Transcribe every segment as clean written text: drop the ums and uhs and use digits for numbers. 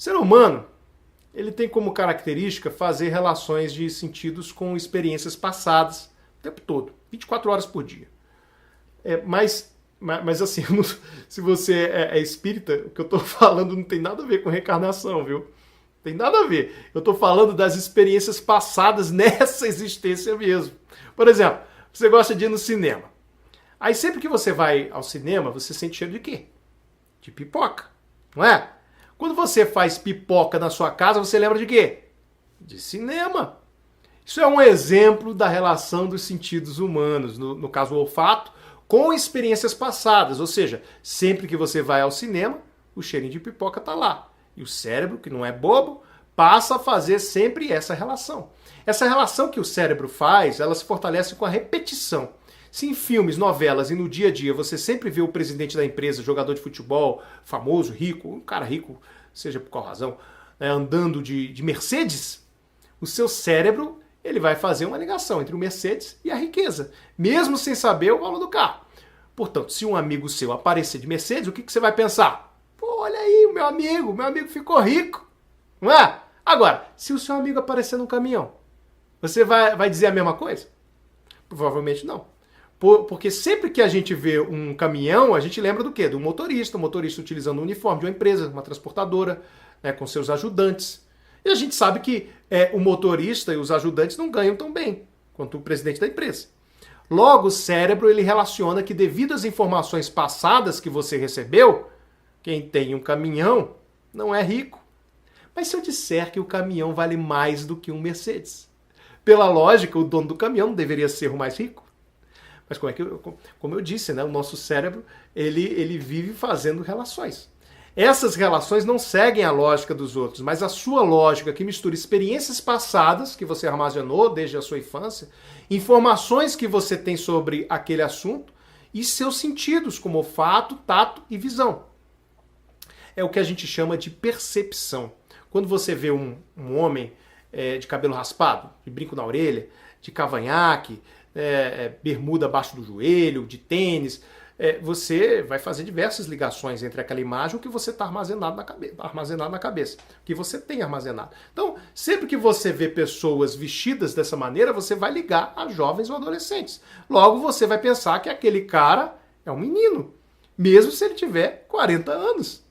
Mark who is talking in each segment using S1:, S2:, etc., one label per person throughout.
S1: O ser humano, ele tem como característica fazer relações de sentidos com experiências passadas o tempo todo, 24 horas por dia. Mas assim, se você é espírita, o que eu estou falando não tem nada a ver com reencarnação, viu? Tem nada a ver. Eu estou falando das experiências passadas nessa existência mesmo. Por exemplo, você gosta de ir no cinema. Aí sempre que você vai ao cinema, você sente cheiro de quê? De pipoca, não é? Quando você faz pipoca na sua casa, você lembra de quê? De cinema. Isso é um exemplo da relação dos sentidos humanos, no caso o olfato, com experiências passadas. Ou seja, sempre que você vai ao cinema, o cheirinho de pipoca está lá. E o cérebro, que não é bobo, passa a fazer sempre essa relação. Essa relação que o cérebro faz, ela se fortalece com a repetição. Se em filmes, novelas e no dia a dia você sempre vê o presidente da empresa, jogador de futebol, famoso, rico, um cara rico, seja por qual razão, né, andando de Mercedes, o seu cérebro ele vai fazer uma ligação entre o Mercedes e a riqueza, mesmo sem saber o valor do carro. Portanto, se um amigo seu aparecer de Mercedes, o que você vai pensar? Pô, olha aí, o meu amigo ficou rico, não é? Agora, se o seu amigo aparecer num caminhão, você vai dizer a mesma coisa? Provavelmente não. Porque sempre que a gente vê um caminhão, a gente lembra do quê? Do motorista. O motorista utilizando o uniforme de uma empresa, uma transportadora, né, com seus ajudantes. E a gente sabe que o motorista e os ajudantes não ganham tão bem quanto o presidente da empresa. Logo, o cérebro ele relaciona que devido às informações passadas que você recebeu, quem tem um caminhão não é rico. Mas se eu disser que o caminhão vale mais do que um Mercedes? Pela lógica, o dono do caminhão deveria ser o mais rico. Mas como eu disse, né, o nosso cérebro ele vive fazendo relações. Essas relações não seguem a lógica dos outros, mas a sua lógica que mistura experiências passadas que você armazenou desde a sua infância, informações que você tem sobre aquele assunto e seus sentidos, como olfato, tato e visão. É o que a gente chama de percepção. Quando você vê um homem de cabelo raspado, de brinco na orelha, de cavanhaque, bermuda abaixo do joelho, de tênis, você vai fazer diversas ligações entre aquela imagem e o que você está armazenado na cabeça, o que você tem armazenado. Então, sempre que você vê pessoas vestidas dessa maneira, você vai ligar a jovens ou adolescentes. Logo, você vai pensar que aquele cara é um menino, mesmo se ele tiver 40 anos.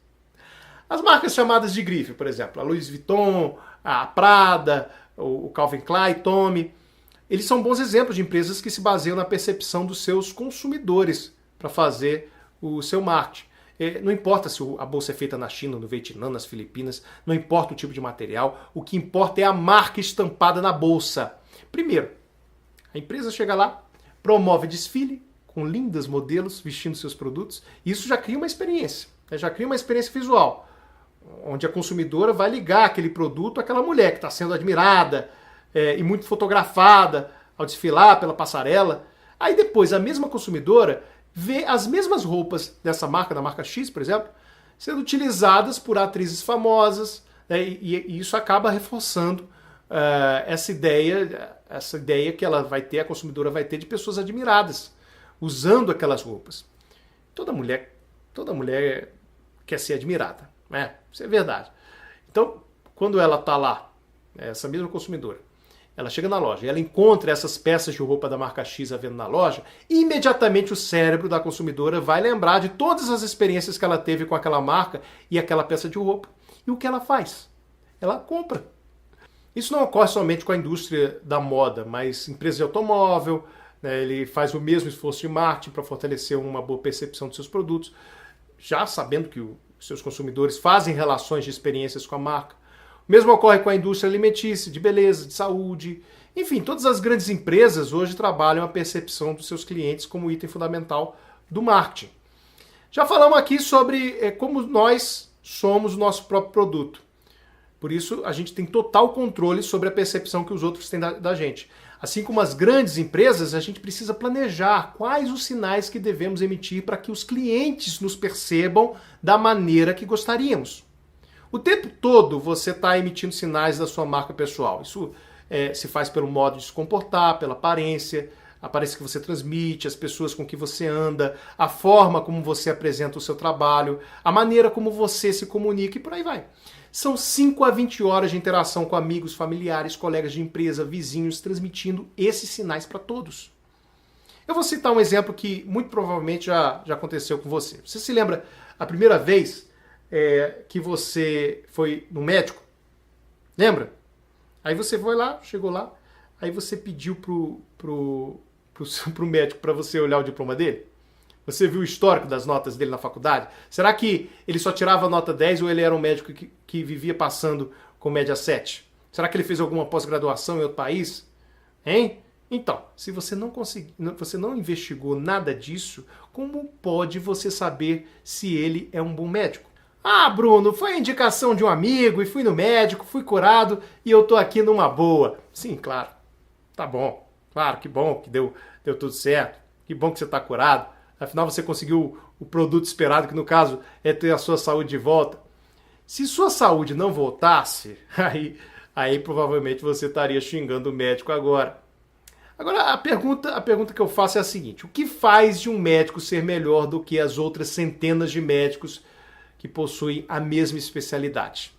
S1: As marcas chamadas de grife, por exemplo, a Louis Vuitton, a Prada, o Calvin Klein, Tommy, eles são bons exemplos de empresas que se baseiam na percepção dos seus consumidores para fazer o seu marketing. Não importa se a bolsa é feita na China, no Vietnã, nas Filipinas, não importa o tipo de material, o que importa é a marca estampada na bolsa. Primeiro, a empresa chega lá, promove desfile com lindas modelos vestindo seus produtos, e isso já cria uma experiência, já cria uma experiência visual, onde a consumidora vai ligar aquele produto àquela mulher que está sendo admirada, e muito fotografada ao desfilar pela passarela. Aí depois a mesma consumidora vê as mesmas roupas dessa marca, da marca X, por exemplo, sendo utilizadas por atrizes famosas, né, e isso acaba reforçando essa ideia que ela vai ter, a consumidora vai ter de pessoas admiradas, usando aquelas roupas. Toda mulher quer ser admirada, né? Isso é verdade. Então, quando ela está lá, essa mesma consumidora, ela chega na loja e ela encontra essas peças de roupa da marca X à venda na loja, e imediatamente o cérebro da consumidora vai lembrar de todas as experiências que ela teve com aquela marca e aquela peça de roupa. E o que ela faz? Ela compra. Isso não ocorre somente com a indústria da moda, mas empresas de automóvel, né, ele faz o mesmo esforço de marketing para fortalecer uma boa percepção dos seus produtos, já sabendo que os seus consumidores fazem relações de experiências com a marca. O mesmo ocorre com a indústria alimentícia, de beleza, de saúde. Enfim, todas as grandes empresas hoje trabalham a percepção dos seus clientes como item fundamental do marketing. Já falamos aqui sobre como nós somos o nosso próprio produto. Por isso, a gente tem total controle sobre a percepção que os outros têm da gente. Assim como as grandes empresas, a gente precisa planejar quais os sinais que devemos emitir para que os clientes nos percebam da maneira que gostaríamos. O tempo todo você está emitindo sinais da sua marca pessoal. Isso se faz pelo modo de se comportar, pela aparência que você transmite, as pessoas com que você anda, a forma como você apresenta o seu trabalho, a maneira como você se comunica e por aí vai. São 5 a 20 horas de interação com amigos, familiares, colegas de empresa, vizinhos, transmitindo esses sinais para todos. Eu vou citar um exemplo que muito provavelmente já aconteceu com você. Você se lembra a primeira vez que você foi no médico? Lembra? Aí você foi lá, chegou lá, aí você pediu pro médico para você olhar o diploma dele? Você viu o histórico das notas dele na faculdade? Será que ele só tirava nota 10 ou ele era um médico que vivia passando com média 7? Será que ele fez alguma pós-graduação em outro país? Hein? Então, se você não investigou nada disso, como pode você saber se ele é um bom médico? Ah, Bruno, foi a indicação de um amigo e fui no médico, fui curado e eu tô aqui numa boa. Sim, claro. Tá bom. Claro, que bom que deu tudo certo. Que bom que você tá curado. Afinal, você conseguiu o produto esperado, que no caso é ter a sua saúde de volta. Se sua saúde não voltasse, aí provavelmente você estaria xingando o médico agora. Agora, a pergunta que eu faço é a seguinte: o que faz de um médico ser melhor do que as outras centenas de médicos que possuem a mesma especialidade?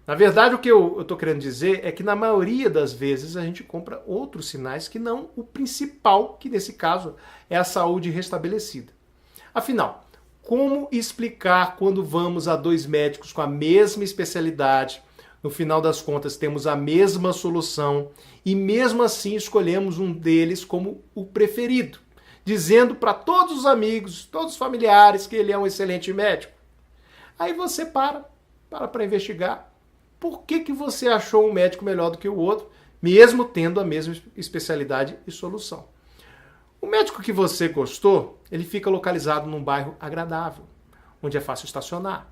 S1: Na verdade, o que eu estou querendo dizer é que na maioria das vezes a gente compra outros sinais que não o principal, que nesse caso é a saúde restabelecida. Afinal, como explicar quando vamos a 2 médicos com a mesma especialidade, no final das contas temos a mesma solução e mesmo assim escolhemos um deles como o preferido, dizendo para todos os amigos, todos os familiares que ele é um excelente médico? Aí você para investigar. Por que você achou um médico melhor do que o outro, mesmo tendo a mesma especialidade e solução? O médico que você gostou, ele fica localizado num bairro agradável, onde é fácil estacionar.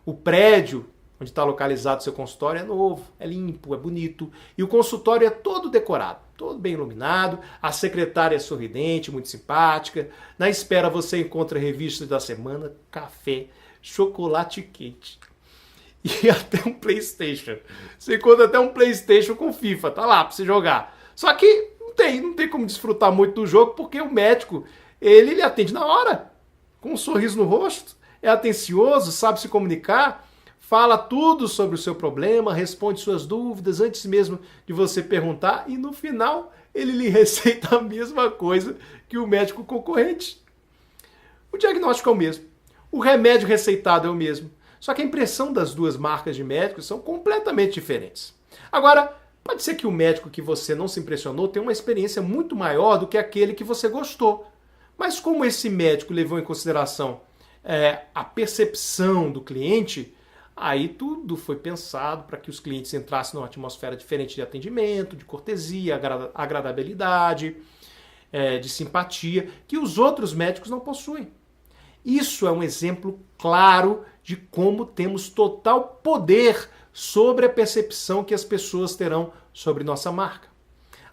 S1: O prédio onde está localizado o seu consultório é novo, é limpo, é bonito, e o consultório é todo decorado, todo bem iluminado, a secretária é sorridente, muito simpática. Na espera você encontra revistas da semana, café, chocolate quente. E até um PlayStation. Você encontra até um PlayStation com FIFA, tá lá pra você jogar. Só que não tem como desfrutar muito do jogo, porque o médico, ele atende na hora, com um sorriso no rosto, é atencioso, sabe se comunicar, fala tudo sobre o seu problema, responde suas dúvidas antes mesmo de você perguntar e no final ele lhe receita a mesma coisa que o médico concorrente. O diagnóstico é o mesmo, o remédio receitado é o mesmo. Só que a impressão das 2 marcas de médicos são completamente diferentes. Agora, pode ser que o médico que você não se impressionou tenha uma experiência muito maior do que aquele que você gostou. Mas como esse médico levou em consideração a percepção do cliente, aí tudo foi pensado para que os clientes entrassem numa atmosfera diferente de atendimento, de cortesia, agradabilidade, de simpatia, que os outros médicos não possuem. Isso é um exemplo claro de como temos total poder sobre a percepção que as pessoas terão sobre nossa marca.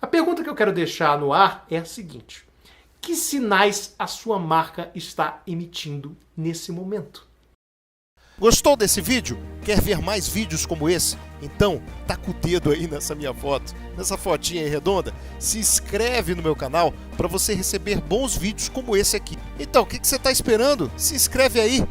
S1: A pergunta que eu quero deixar no ar é a seguinte: que sinais a sua marca está emitindo nesse momento?
S2: Gostou desse vídeo? Quer ver mais vídeos como esse? Então, taca o dedo aí nessa minha foto, nessa fotinha aí redonda, se inscreve no meu canal para você receber bons vídeos como esse aqui. Então, o que você está esperando? Se inscreve aí!